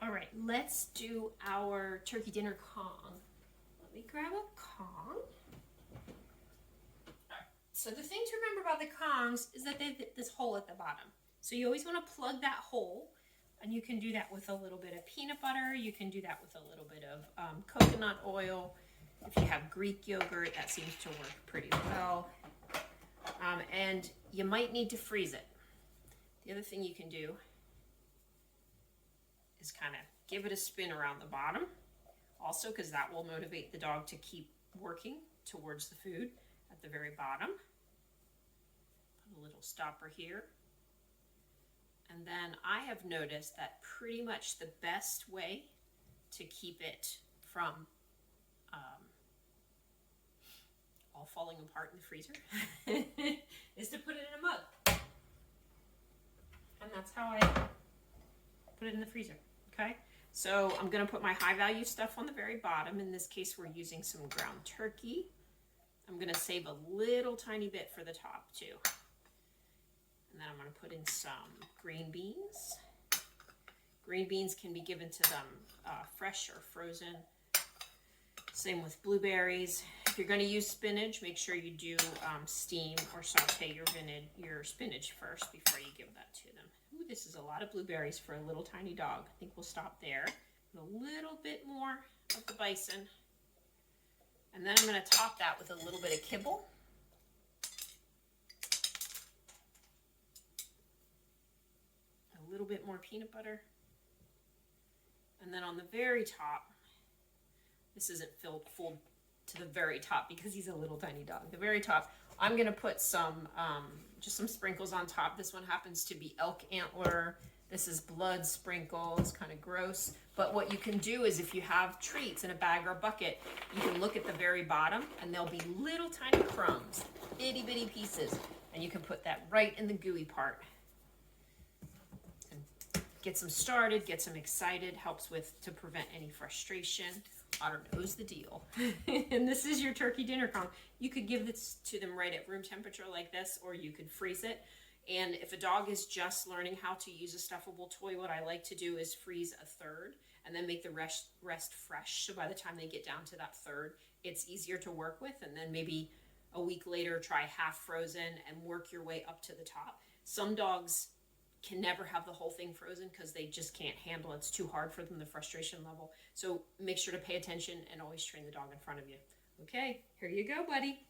All right, let's do our turkey dinner Kong. Let me grab a Kong. So the thing to remember about the Kongs is that they have this hole at the bottom. So you always want to plug that hole, and you can do that with a little bit of peanut butter. You can do that with a little bit of coconut oil. If you have Greek yogurt, that seems to work pretty well. And you might need to freeze it. The other thing you can do is kind of give it a spin around the bottom, also because that will motivate the dog to keep working towards the food at the very bottom. Put a little stopper here. And then I have noticed that pretty much the best way to keep it from all falling apart in the freezer is to put it in a mug. And that's how I put it in the freezer, okay? So I'm gonna put my high value stuff on the very bottom. In this case, we're using some ground turkey. I'm gonna save a little tiny bit for the top too. And then I'm gonna put in some green beans. Green beans can be given to them fresh or frozen. Same with blueberries. If you're going to use spinach, make sure you do steam or saute your spinach first before you give that to them. Ooh, this is a lot of blueberries for a little tiny dog. I think we'll stop there. A little bit more of the bison. And then I'm going to top that with a little bit of kibble. A little bit more peanut butter. And then on the very top, this isn't filled full to the very top because he's a little tiny dog. The very top, I'm gonna put some, just some sprinkles on top. This one happens to be elk antler. This is blood sprinkles, kind of gross. But what you can do is if you have treats in a bag or a bucket, you can look at the very bottom and there'll be little tiny crumbs, itty bitty pieces. And you can put that right in the gooey part. And gets them started, gets them excited, helps to prevent any frustration. Otter knows the deal. And this is your turkey dinner Kong. You could give this to them right at room temperature like this, or you could freeze it. And if a dog is just learning how to use a stuffable toy, what I like to do is freeze a third and then make the rest fresh. So by the time they get down to that third, it's easier to work with. And then maybe a week later, try half frozen and work your way up to the top. Some dogs can never have the whole thing frozen because they just can't handle it. It's too hard for them, the frustration level. So make sure to pay attention and always train the dog in front of you. Okay, here you go, buddy.